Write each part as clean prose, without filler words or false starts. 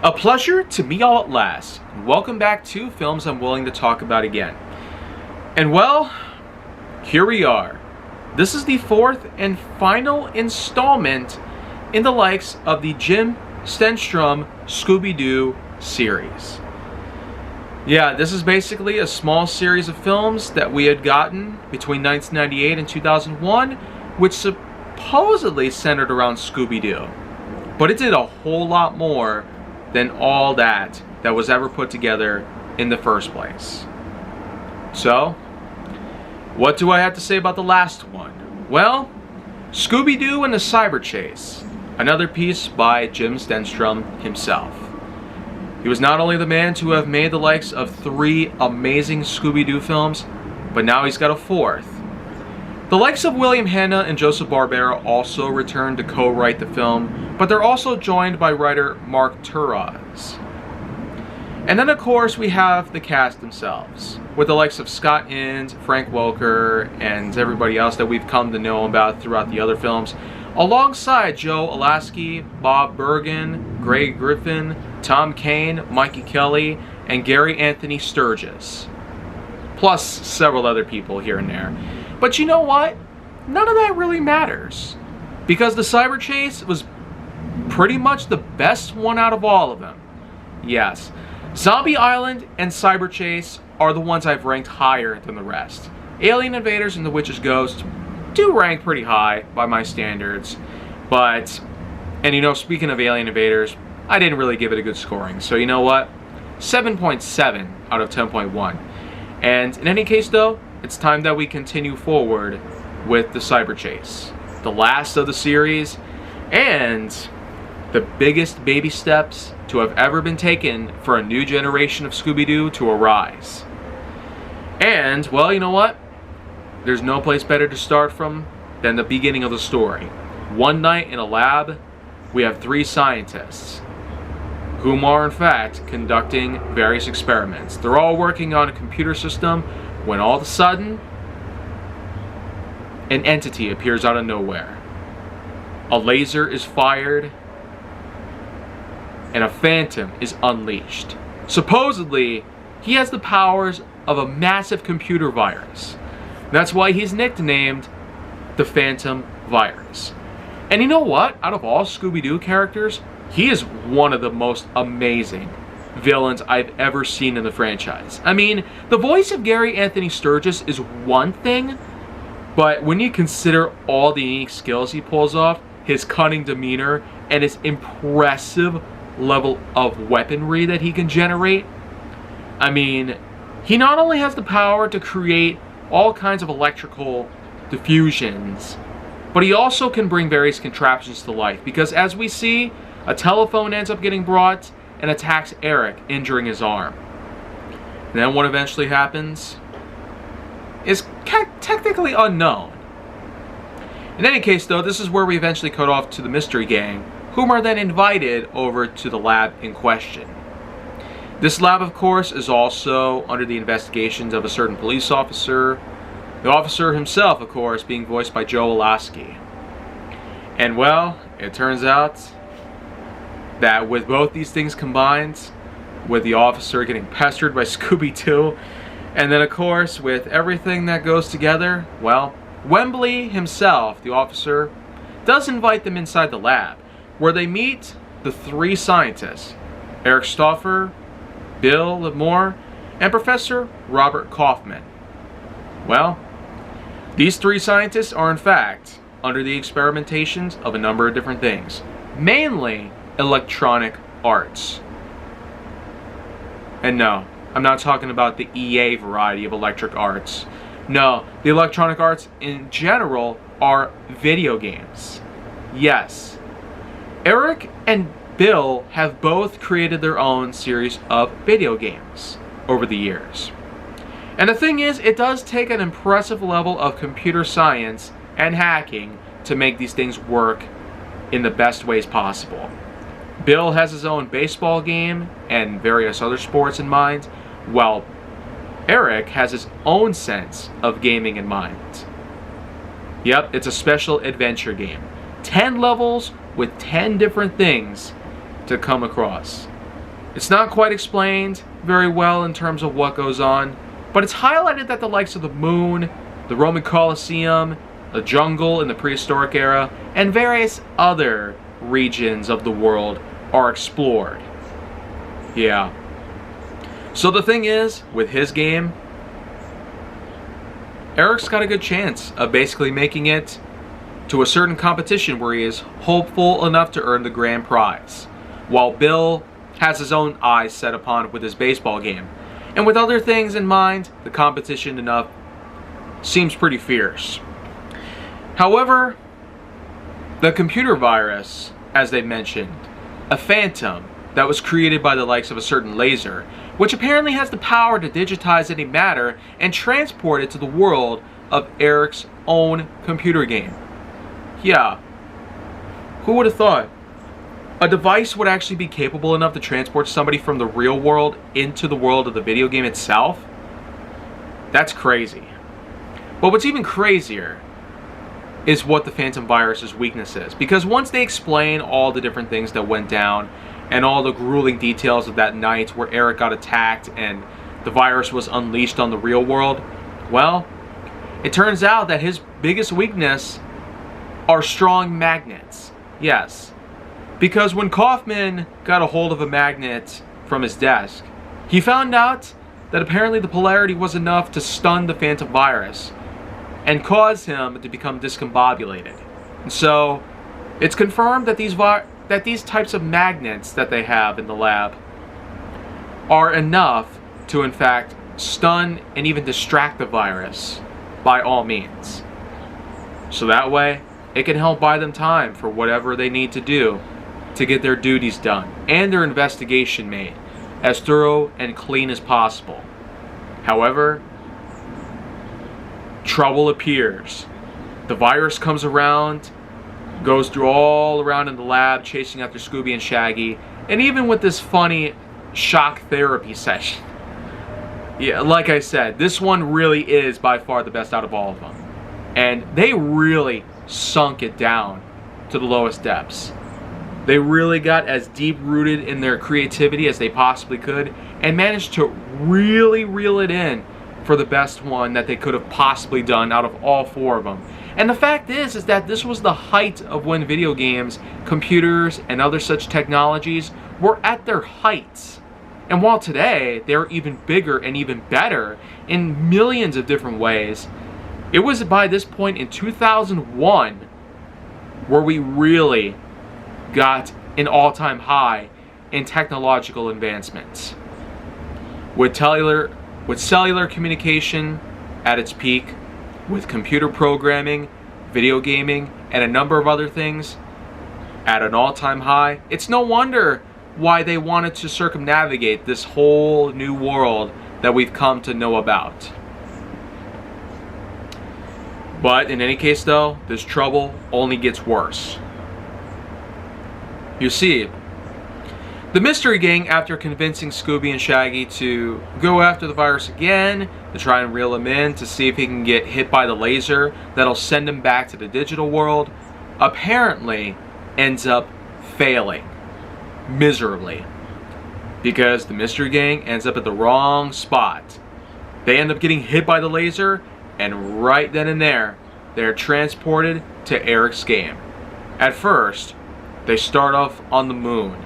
A pleasure to meet y'all at last. Welcome back to Films I'm Willing to Talk About Again. And well, here we are. This is the fourth and final installment in the likes of the Jim Stenstrom Scooby-Doo series. Yeah, this is basically a small series of films that we had gotten between 1998 and 2001, which supposedly centered around Scooby-Doo. But it did a whole lot more than all that was ever put together in the first place. So, what do I have to say about the last one? Well, Scooby-Doo and the Cyber Chase, another piece by Jim Stenstrom himself. He was not only the man to have made the likes of 3 amazing Scooby-Doo films, but now he's got a 4th. The likes of William Hanna and Joseph Barbera also returned to co-write the film, but they're also joined by writer Mark Turraz. And then of course we have the cast themselves, with the likes of Scott Innes, Frank Welker, and everybody else that we've come to know about throughout the other films, alongside Joe Alaskey, Bob Bergen, Greg Griffin, Tom Kane, Mikey Kelly, and Gary Anthony Sturgis. Plus several other people here and there. But you know what? None of that really matters. Because the Cyber Chase was pretty much the best one out of all of them. Yes, Zombie Island and Cyber Chase are the ones I've ranked higher than the rest. Alien Invaders and The Witch's Ghost do rank pretty high by my standards. But, and you know, speaking of Alien Invaders, I didn't really give it a good scoring. So you know what? 7.7 out of 10.1. And in any case though, it's time that we continue forward with the Cyber Chase, the last of the series, and the biggest baby steps to have ever been taken for a new generation of Scooby-Doo to arise. And, well, you know what? There's no place better to start from than the beginning of the story. One night in a lab, we have 3 scientists, whom are in fact conducting various experiments. They're all working on a computer system when all of a sudden, an entity appears out of nowhere. A laser is fired, and a phantom is unleashed. Supposedly, he has the powers of a massive computer virus. That's why he's nicknamed the Phantom Virus. And you know what? Out of all Scooby-Doo characters, he is one of the most amazing villains I've ever seen in the franchise. I mean, the voice of Gary Anthony Sturgis is one thing, but when you consider all the unique skills he pulls off, his cunning demeanor, and his impressive level of weaponry that he can generate, I mean, he not only has the power to create all kinds of electrical diffusions, but he also can bring various contraptions to life, because as we see, a telephone ends up getting brought and attacks Eric, injuring his arm. And then what eventually happens is technically unknown. In any case though, this is where we eventually cut off to the mystery gang, whom are then invited over to the lab in question. This lab, of course, is also under the investigations of a certain police officer, the officer himself, of course, being voiced by Joe Alaskey. And well, it turns out that with both these things combined, with the officer getting pestered by Scooby-Doo, and then of course with everything that goes together, well, Wembley himself, the officer, does invite them inside the lab, where they meet the 3 scientists, Eric Stoffer, Bill Lemore, and Professor Robert Kaufman. Well, these 3 scientists are in fact under the experimentations of a number of different things, mainly electronic arts. And no, I'm not talking about the EA variety of electric arts. No, the electronic arts in general are video games. Yes, Eric and Bill have both created their own series of video games over the years. And the thing is, it does take an impressive level of computer science and hacking to make these things work in the best ways possible. Bill has his own baseball game and various other sports in mind, while Eric has his own sense of gaming in mind. Yep, it's a special adventure game. 10 levels with 10 different things to come across. It's not quite explained very well in terms of what goes on, but it's highlighted that the likes of the moon, the Roman Colosseum, the jungle in the prehistoric era, and various other regions of the world are explored. Yeah. So the thing is, with his game, Eric's got a good chance of basically making it to a certain competition where he is hopeful enough to earn the grand prize, while Bill has his own eyes set upon with his baseball game. And with other things in mind, the competition enough seems pretty fierce. However, the computer virus, as they mentioned, a phantom that was created by the likes of a certain laser, which apparently has the power to digitize any matter and transport it to the world of Eric's own computer game. Yeah, who would have thought? A device would actually be capable enough to transport somebody from the real world into the world of the video game itself? That's crazy. But what's even crazier is what the Phantom Virus's weakness is. Because once they explain all the different things that went down and all the grueling details of that night where Eric got attacked and the virus was unleashed on the real world, well, it turns out that his biggest weakness are strong magnets. Yes. Because when Kaufman got a hold of a magnet from his desk, he found out that apparently the polarity was enough to stun the Phantom Virus and cause him to become discombobulated. And so, it's confirmed that these types of magnets that they have in the lab are enough to, in fact, stun and even distract the virus by all means. So that way, it can help buy them time for whatever they need to do to get their duties done and their investigation made as thorough and clean as possible. However, trouble appears. The virus comes around, goes through all around in the lab, chasing after Scooby and Shaggy, and even with this funny shock therapy session. Yeah, like I said, this one really is by far the best out of all of them. And they really sunk it down to the lowest depths. They really got as deep rooted in their creativity as they possibly could and managed to really reel it in for the best one that they could have possibly done out of all four of them. And the fact is that this was the height of when video games, computers, and other such technologies were at their heights. And while today they're even bigger and even better in millions of different ways, it was by this point in 2001 where we really got an all-time high in technological advancements. With cellular communication at its peak, with computer programming, video gaming, and a number of other things at an all-time high, it's no wonder why they wanted to circumnavigate this whole new world that we've come to know about. But in any case though, this trouble only gets worse. You see, the Mystery Gang, after convincing Scooby and Shaggy to go after the virus again, to try and reel him in to see if he can get hit by the laser that'll send him back to the digital world, apparently ends up failing miserably. Because the Mystery Gang ends up at the wrong spot. They end up getting hit by the laser, and right then and there, they're transported to Eric's game. At first, they start off on the moon.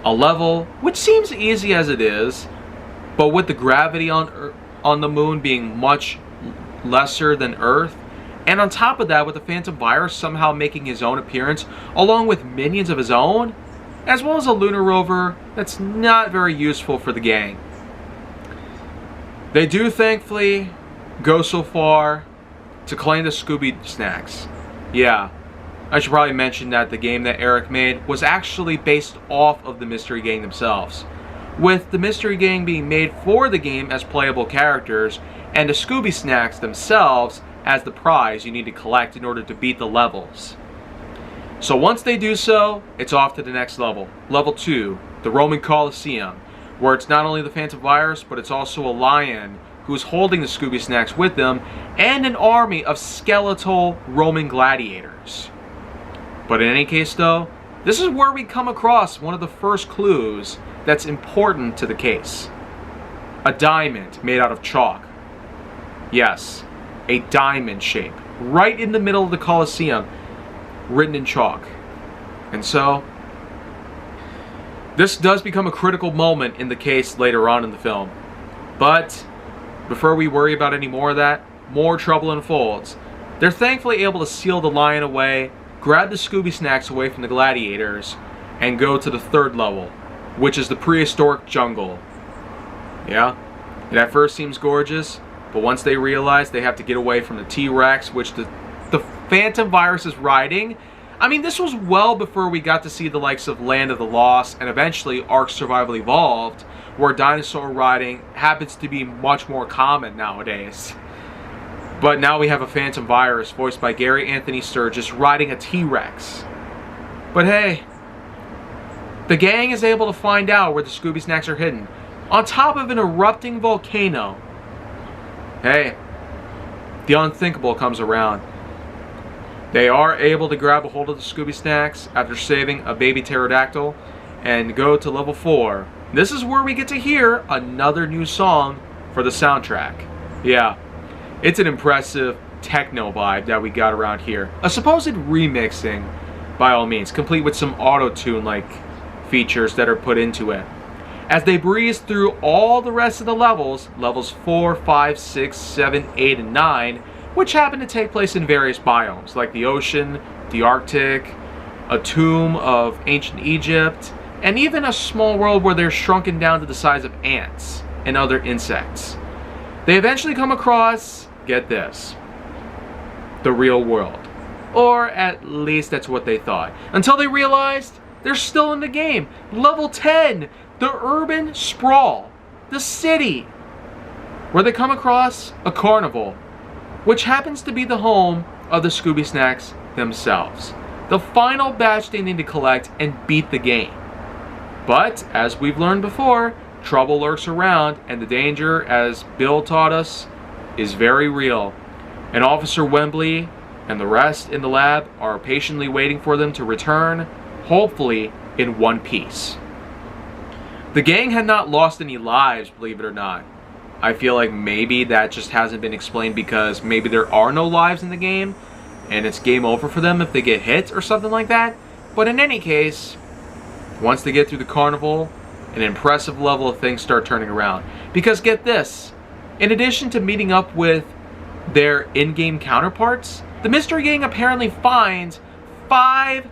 A level which seems easy as it is, but with the gravity on the moon being much lesser than Earth, and on top of that with the Phantom Virus somehow making his own appearance along with minions of his own, as well as a lunar rover that's not very useful for the gang. They do thankfully go so far to claim the Scooby snacks. Yeah, I should probably mention that the game that Eric made was actually based off of the Mystery Gang themselves, with the Mystery Gang being made for the game as playable characters, and the Scooby snacks themselves as the prize you need to collect in order to beat the levels. So once they do so, it's off to the next level. Level 2, the Roman Colosseum, where it's not only the Phantom Virus, but it's also a lion who's holding the Scooby snacks with them, and an army of skeletal Roman gladiators. But in any case though, this is where we come across one of the first clues that's important to the case. A diamond made out of chalk. Yes, a diamond shape, right in the middle of the Colosseum, written in chalk. And so, this does become a critical moment in the case later on in the film. But, before we worry about any more of that, more trouble unfolds. They're thankfully able to seal the lion away, grab the Scooby snacks away from the gladiators, and go to the third level, which is the prehistoric jungle. Yeah, it at first seems gorgeous, but once they realize they have to get away from the T-Rex, which the Phantom Virus is riding. I mean, this was well before we got to see the likes of Land of the Lost and eventually Ark Survival Evolved, where dinosaur riding happens to be much more common nowadays. But now we have a Phantom Virus voiced by Gary Anthony Sturgis riding a T-Rex. But hey, the gang is able to find out where the Scooby snacks are hidden, on top of an erupting volcano. Hey, the unthinkable comes around. They are able to grab a hold of the Scooby snacks after saving a baby pterodactyl and go to level 4. This is where we get to hear another new song for the soundtrack. Yeah, it's an impressive techno vibe that we got around here. A supposed remixing, by all means, complete with some auto-tune like features that are put into it. As they breeze through all the rest of the levels 4, 5, 6, 7, 8, and 9, which happen to take place in various biomes, like the ocean, the Arctic, a tomb of ancient Egypt, and even a small world where they're shrunken down to the size of ants and other insects. They eventually come across, get this, the real world. Or at least that's what they thought. Until they realized they're still in the game. Level 10, the urban sprawl, the city, where they come across a carnival, which happens to be the home of the Scooby Snacks themselves. The final batch they need to collect and beat the game. But, as we've learned before, trouble lurks around, and the danger, as Bill taught us, is very real. And Officer Wembley and the rest in the lab are patiently waiting for them to return, hopefully in one piece. The gang had not lost any lives, believe it or not. I feel like maybe that just hasn't been explained because maybe there are no lives in the game and it's game over for them if they get hit or something like that. But in any case, once they get through the carnival, an impressive level of things start turning around. Because get this, in addition to meeting up with their in-game counterparts, the Mystery Gang apparently finds 5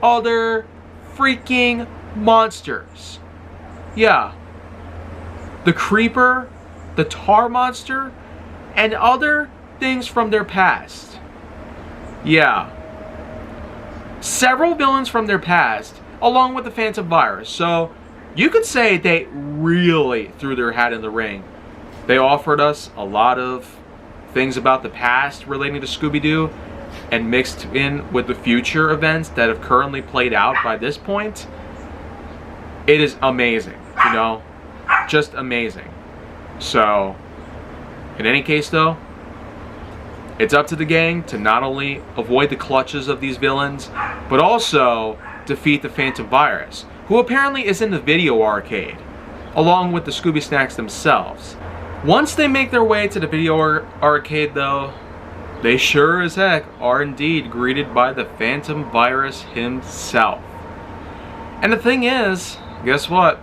other freaking monsters. Yeah. The Creeper, the Tar Monster, and other things from their past. Yeah. Several villains from their past, along with the Phantom Virus. So, you could say they really threw their hat in the ring. They offered us a lot of things about the past relating to Scooby-Doo, and mixed in with the future events that have currently played out by this point. It is amazing, you know? Just amazing. So, in any case though, it's up to the gang to not only avoid the clutches of these villains, but also defeat the Phantom Virus, who apparently is in the video arcade, along with the Scooby Snacks themselves. Once they make their way to the video arcade though, they sure as heck are indeed greeted by the Phantom Virus himself. And the thing is, guess what?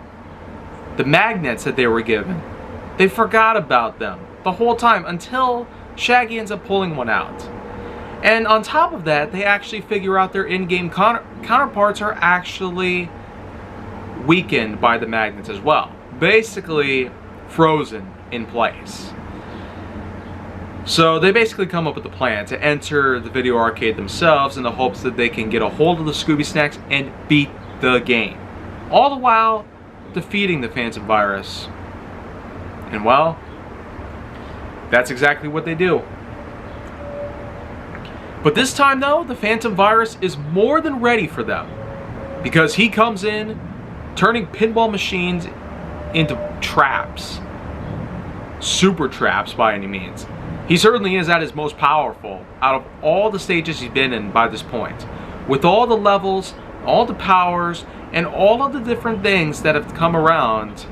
The magnets that they were given, they forgot about them the whole time until Shaggy ends up pulling one out. And on top of that, they actually figure out their in-game counterparts are actually weakened by the magnets as well. Basically frozen in place. So they basically come up with a plan to enter the video arcade themselves in the hopes that they can get a hold of the Scooby Snacks and beat the game. All the while defeating the Phantom Virus. And well, that's exactly what they do. But this time though, the Phantom Virus is more than ready for them. Because he comes in, turning pinball machines into traps. Super traps by any means. He certainly is at his most powerful out of all the stages he's been in by this point. With all the levels all the powers, and all of the different things that have come around,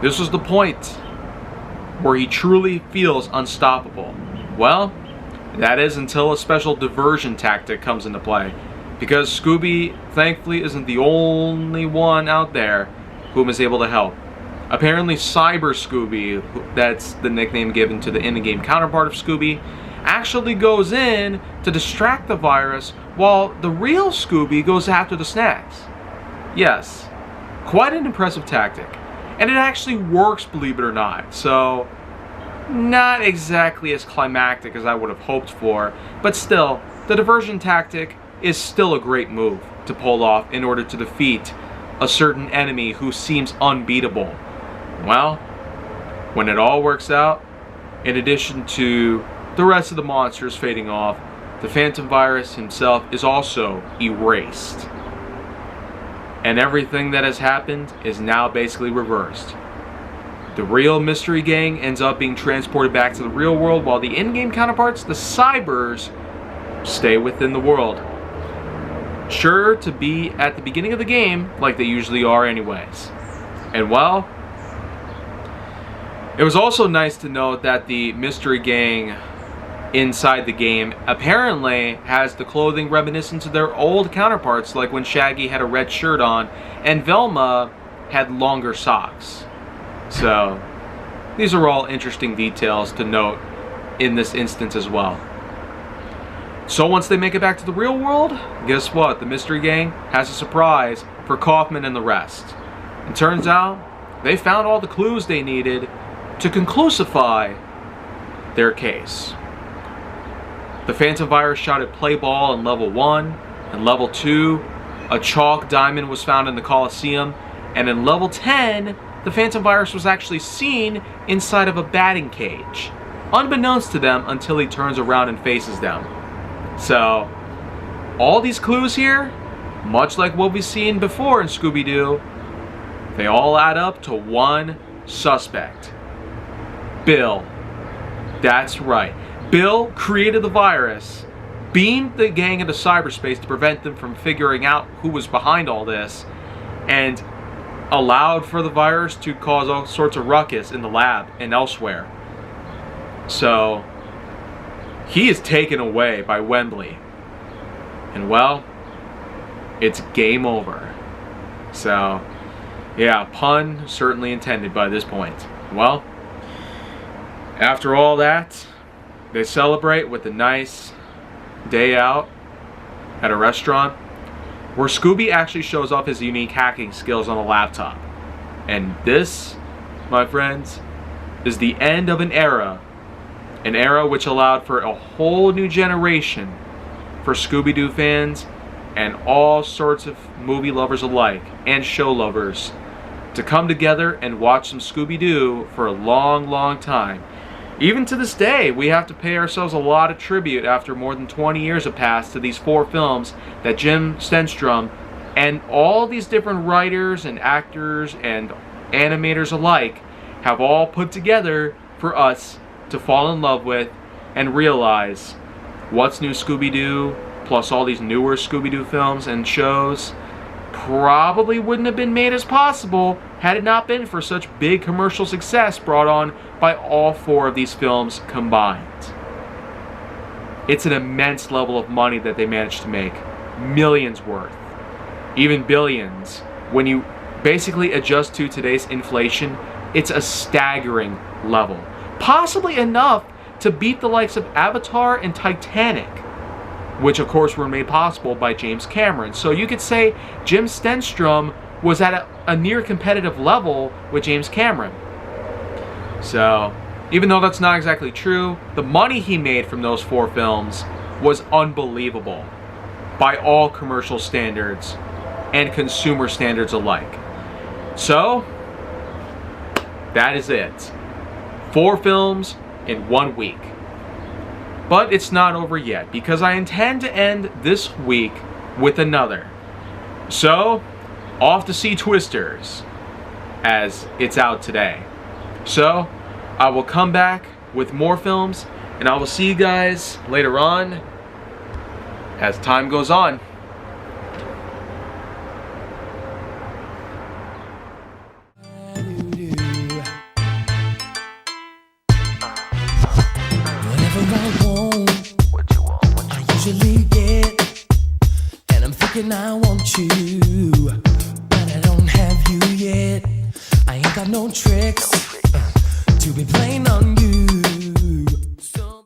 this was the point where he truly feels unstoppable. Well, that is until a special diversion tactic comes into play. Because Scooby, thankfully, isn't the only one out there whom is able to help. Apparently, Cyber Scooby, that's the nickname given to the in-the-game counterpart of Scooby, actually goes in to distract the virus while the real Scooby goes after the snacks. Yes, quite an impressive tactic. And it actually works, believe it or not. So, not exactly as climactic as I would have hoped for, but still, the diversion tactic is still a great move to pull off in order to defeat a certain enemy who seems unbeatable. Well, when it all works out, in addition to the rest of the monsters fading off, the Phantom Virus himself is also erased. And everything that has happened is now basically reversed. The real Mystery Gang ends up being transported back to the real world, while the in-game counterparts, the Cybers, stay within the world. Sure to be at the beginning of the game, like they usually are anyways. And well, it was also nice to note that the Mystery Gang inside the game apparently has the clothing reminiscent to their old counterparts, like when Shaggy had a red shirt on and Velma had longer socks. So, these are all interesting details to note in this instance as well. So once they make it back to the real world, guess what? The Mystery Gang has a surprise for Kaufman and the rest. It turns out they found all the clues they needed to conclusify their case. The Phantom Virus shot at play ball in level 1. In level 2, a chalk diamond was found in the Coliseum. And in level 10, the Phantom Virus was actually seen inside of a batting cage, unbeknownst to them until he turns around and faces them. So, all these clues here, much like what we've seen before in Scooby-Doo, they all add up to one suspect. Bill. That's right. Bill created the virus, beamed the gang into cyberspace to prevent them from figuring out who was behind all this, and allowed for the virus to cause all sorts of ruckus in the lab and elsewhere. So, he is taken away by Wembley. And well, it's game over. So, yeah, pun certainly intended by this point. Well, after all that, they celebrate with a nice day out at a restaurant where Scooby actually shows off his unique hacking skills on a laptop. And this, my friends, is the end of an era which allowed for a whole new generation for Scooby-Doo fans and all sorts of movie lovers alike and show lovers to come together and watch some Scooby-Doo for a long, long time. Even to this day, we have to pay ourselves a lot of tribute after more than 20 years have passed to these 4 films that Jim Stenstrom and all these different writers and actors and animators alike have all put together for us to fall in love with and realize what's new Scooby-Doo, plus all these newer Scooby-Doo films and shows, probably wouldn't have been made as possible had it not been for such big commercial success brought on by all 4 of these films combined. It's an immense level of money that they managed to make. Millions worth. Even billions. When you basically adjust to today's inflation, it's a staggering level. Possibly enough to beat the likes of Avatar and Titanic, which of course were made possible by James Cameron. So you could say Jim Stenstrom was at a near competitive level with James Cameron. So, even though that's not exactly true, the money he made from those 4 films was unbelievable by all commercial standards and consumer standards alike. So, that is it. 4 films in 1 week. But it's not over yet, because I intend to end this week with another. So, off to see Twisters, as it's out today. So, I will come back with more films, and I will see you guys later on as time goes on. thinking I want you, but I don't have you yet. I ain't got no tricks to be playing on you.